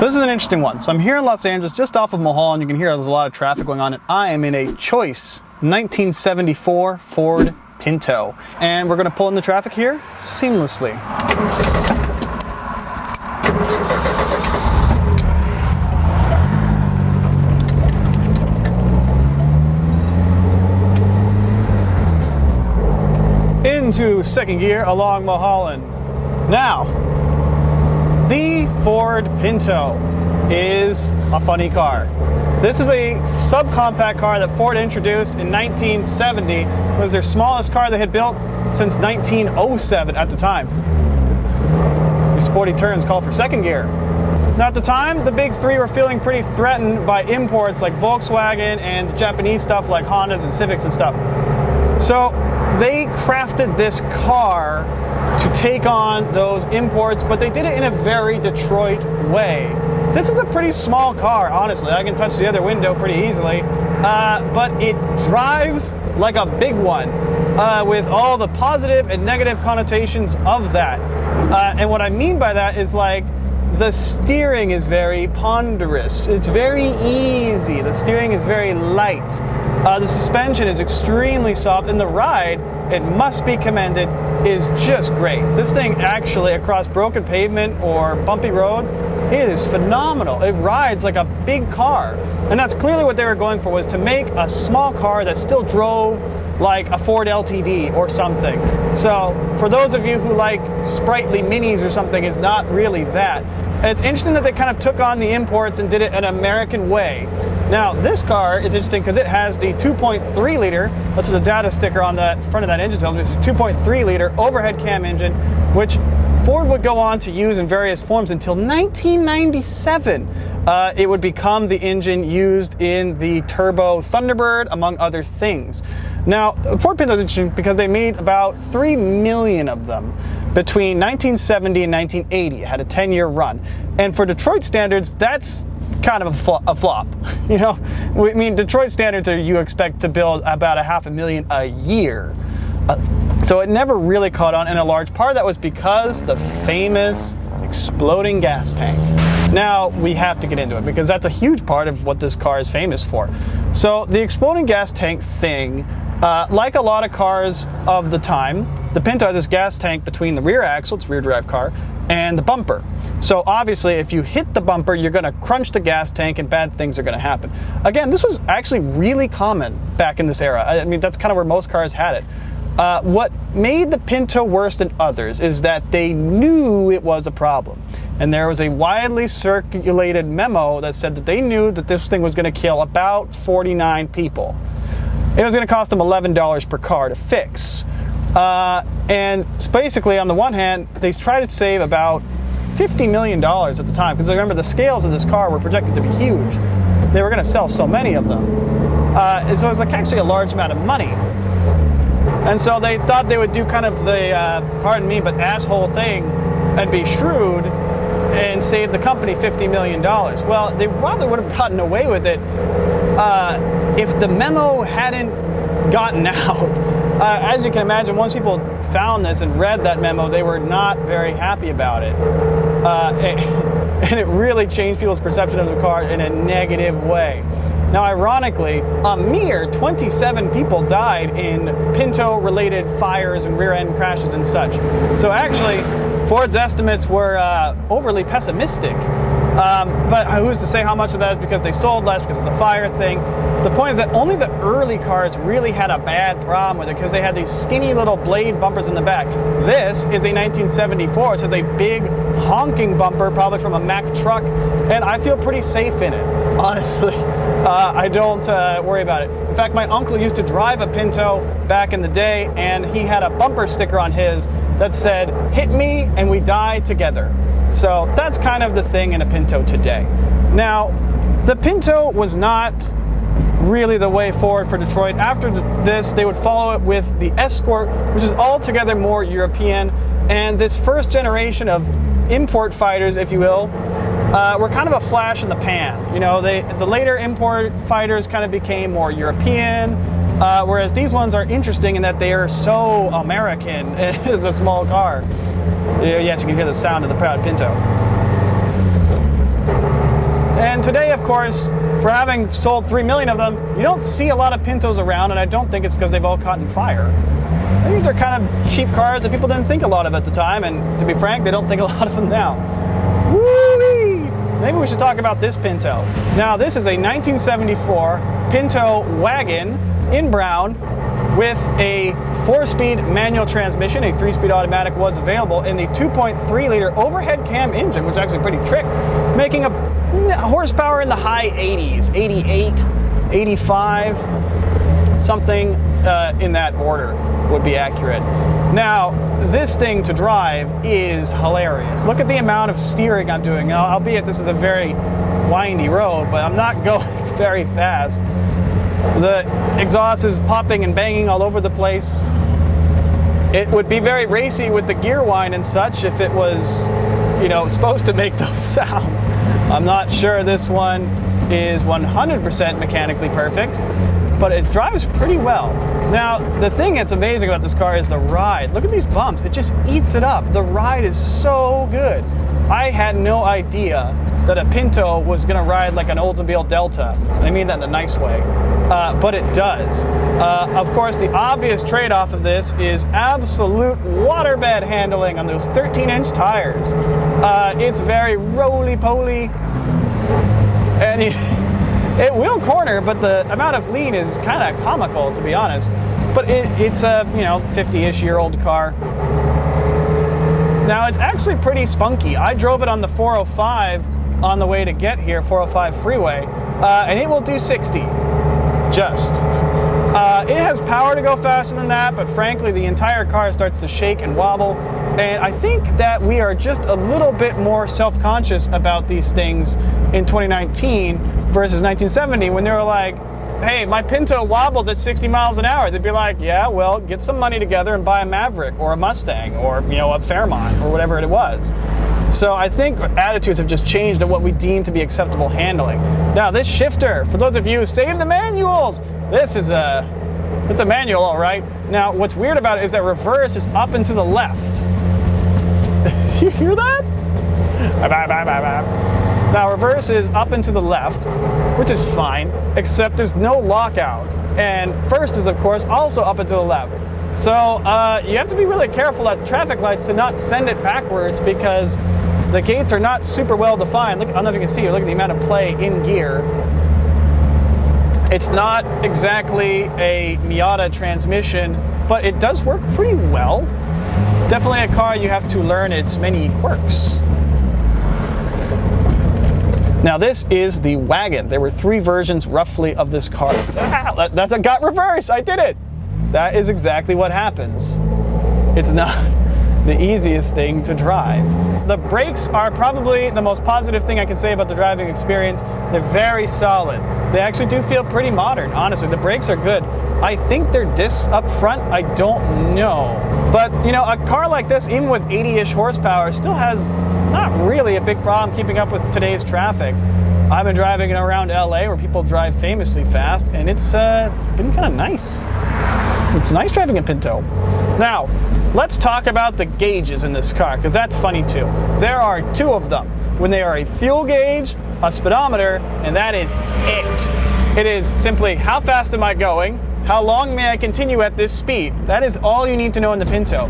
This is an interesting one. So I'm here in Los Angeles, just off of Mulholland. You can hear there's a lot of traffic going on, and I am in a choice 1974 Ford Pinto. And we're gonna pull in the traffic here seamlessly. Into second gear along Mulholland. Now, the Ford Pinto is a funny car. This is a subcompact car that Ford introduced in 1970. It was their smallest car they had built since 1907 at the time. These sporty turns call for second gear. Now at the time, the big three were feeling pretty threatened by imports like Volkswagen and Japanese stuff like Hondas and Civics and stuff. So they crafted this car to take on those imports, but they did it in a very Detroit way. This is a pretty small car, honestly. I can touch the other window pretty easily, but it drives like a big one with all the positive and negative connotations of that. And what I mean by that is like the steering is very ponderous. It's very easy. The steering is very light. The suspension is extremely soft, and the ride, it must be commended, is just great. This thing actually, across broken pavement or bumpy roads, it is phenomenal. It rides like a big car. And that's clearly what they were going for, was to make a small car that still drove like a Ford LTD or something. So for those of you who like sprightly minis or something, it's not really that. And it's interesting that they kind of took on the imports and did it an American way. Now this car is interesting because it has the 2.3 liter, that's what the data sticker on the front of that engine tells me, it's a 2.3 liter overhead cam engine, which Ford would go on to use in various forms until 1997. It would become the engine used in the turbo Thunderbird, among other things. Now, Ford Pinto is interesting because they made about 3 million of them between 1970 and 1980. It had a 10-year run. And for Detroit standards, that's kind of a flop. You know, I mean, Detroit standards are you expect to build about 500,000 a year. So it never really caught on, and a large part of that was because the famous exploding gas tank. Now we have to get into it because that's a huge part of what this car is famous for. So the exploding gas tank thing, like a lot of cars of the time, the Pinto has this gas tank between the rear axle, it's a rear drive car, and the bumper. So obviously if you hit the bumper, you're gonna crunch the gas tank and bad things are gonna happen. Again, this was actually really common back in this era. I mean, that's kind of where most cars had it. What made the Pinto worse than others is that they knew it was a problem. And there was a widely circulated memo that said that they knew that this thing was going to kill about 49 people. It was going to cost them $11 per car to fix. And basically, on the one hand, they tried to save about $50 million at the time, because remember, the scales of this car were projected to be huge. They were going to sell so many of them. And so it was like actually a large amount of money. And so they thought they would do kind of the, pardon me, but asshole thing and be shrewd and save the company $50 million. Well, they probably would have gotten away with it if the memo hadn't gotten out. As you can imagine, once people found this and read that memo, they were not very happy about it. And it really changed people's perception of the car in a negative way. Now, ironically, a mere 27 people died in Pinto-related fires and rear-end crashes and such. So actually, Ford's estimates were overly pessimistic. But who's to say how much of that is because they sold less, because of the fire thing? The point is that only the early cars really had a bad problem with it because they had these skinny little blade bumpers in the back. This is a 1974, so it's a big honking bumper, probably from a Mack truck, and I feel pretty safe in it, honestly. I don't worry about it. In fact, my uncle used to drive a Pinto back in the day, and he had a bumper sticker on his that said, "Hit me and we die together." So that's kind of the thing in a Pinto today. Now, the Pinto was not really the way forward for Detroit. After this, they would follow it with the Escort, which is altogether more European, and this first generation of import fighters, if you will, were kind of a flash in the pan. You know, the later import fighters kind of became more European, whereas these ones are interesting in that they are so American. It's a small car. Yes, you can hear the sound of the proud Pinto. And today, of course, for having sold 3 million of them, you don't see a lot of Pintos around, and I don't think it's because they've all caught in fire. These are kind of cheap cars that people didn't think a lot of at the time, and to be frank, they don't think a lot of them now. Woo-wee! Maybe we should talk about this Pinto. Now, this is a 1974 Pinto Wagon in brown with a 4-speed manual transmission. A 3-speed automatic was available in the 2.3-liter overhead cam engine, which is actually pretty trick, making a horsepower in the high 80s, 88, 85, something in that order would be accurate. Now, this thing to drive is hilarious. Look at the amount of steering I'm doing. Now, albeit this is a very windy road, but I'm not going very fast. The exhaust is popping and banging all over the place. It would be very racy with the gear whine and such if it was, you know, supposed to make those sounds. I'm not sure this one is 100% mechanically perfect, but it drives pretty well. Now, the thing that's amazing about this car is the ride. Look at these bumps. It just eats it up. The ride is so good. I had no idea that a Pinto was going to ride like an Oldsmobile Delta. I mean that in a nice way, but it does. Of course, the obvious trade-off of this is absolute waterbed handling on those 13-inch tires. It's very roly-poly, and it will corner, but the amount of lean is kind of comical, to be honest. But it's a 50-ish year old car. Now, it's actually pretty spunky. I drove it on the 405 on the way to get here, 405 freeway, and it will do 60, just. It has power to go faster than that, but frankly, the entire car starts to shake and wobble, and I think that we are just a little bit more self-conscious about these things in 2019 versus 1970, when they were like, hey, my Pinto wobbles at 60 miles an hour. They'd be like, yeah, well, get some money together and buy a Maverick or a Mustang or, a Fairmont or whatever it was. So I think attitudes have just changed at what we deem to be acceptable handling. Now, this shifter, for those of you who save the manuals, it's a manual, all right. Now, what's weird about it is that reverse is up and to the left. You hear that? Now, reverse is up and to the left, which is fine, except there's no lockout. And first is, of course, also up and to the left. So you have to be really careful at traffic lights to not send it backwards, because the gates are not super well defined. Look, I don't know if you can see, look at the amount of play in gear. It's not exactly a Miata transmission, but it does work pretty well. Definitely a car you have to learn its many quirks. Now, this is the wagon. There were 3 versions roughly of this car. That's a got reverse. I did it. That is exactly what happens. It's not the easiest thing to drive. The brakes are probably the most positive thing I can say about the driving experience. They're very solid. They actually do feel pretty modern, honestly. The brakes are good. I think they're discs up front. I don't know. But, a car like this, even with 80-ish horsepower, still has not really a big problem keeping up with today's traffic. I've been driving around LA where people drive famously fast, and it's been kind of nice. It's nice driving a Pinto. Now, let's talk about the gauges in this car, because that's funny too. There are 2 of them. When they are a fuel gauge, a speedometer, and that is it. It is simply how fast am I going, how long may I continue at this speed. That is all you need to know in the Pinto.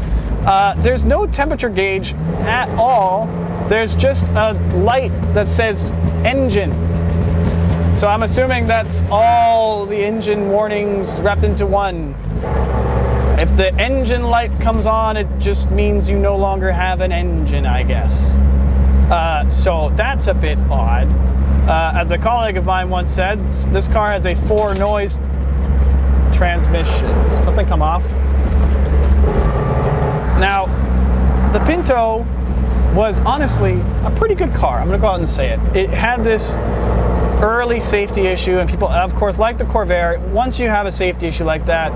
There's no temperature gauge at all. There's just a light that says engine. So I'm assuming that's all the engine warnings wrapped into one. If the engine light comes on, it just means you no longer have an engine, I guess. So that's a bit odd. As a colleague of mine once said, this car has a 4-noise transmission. Did something come off? Now, the Pinto was honestly a pretty good car. I'm going to go out and say it. It had this early safety issue, and people, of course, like the Corvair, once you have a safety issue like that,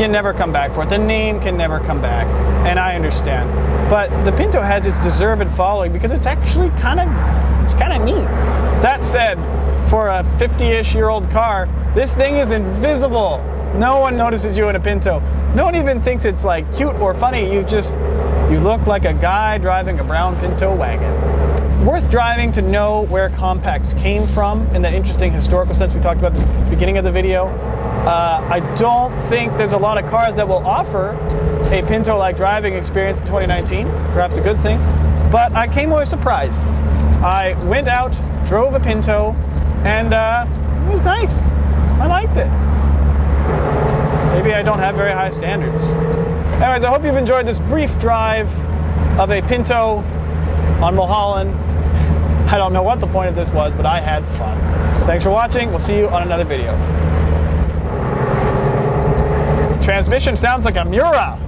you never come back for it. The name can never come back, and I understand. But the Pinto has its deserved following because it's actually kind of neat. That said, for a 50-ish year old car, this thing is invisible. No one notices you in a Pinto. No one even thinks it's like cute or funny. You look like a guy driving a brown Pinto wagon. worth driving to know where compacts came from in that interesting historical sense we talked about at the beginning of the video. I don't think there's a lot of cars that will offer a Pinto-like driving experience in 2019. Perhaps a good thing. But I came away surprised. I went out, drove a Pinto, and it was nice. I liked it. Maybe I don't have very high standards. Anyways, I hope you've enjoyed this brief drive of a Pinto on Mulholland. I don't know what the point of this was, but I had fun. Thanks for watching. We'll see you on another video. Transmission sounds like a Miura.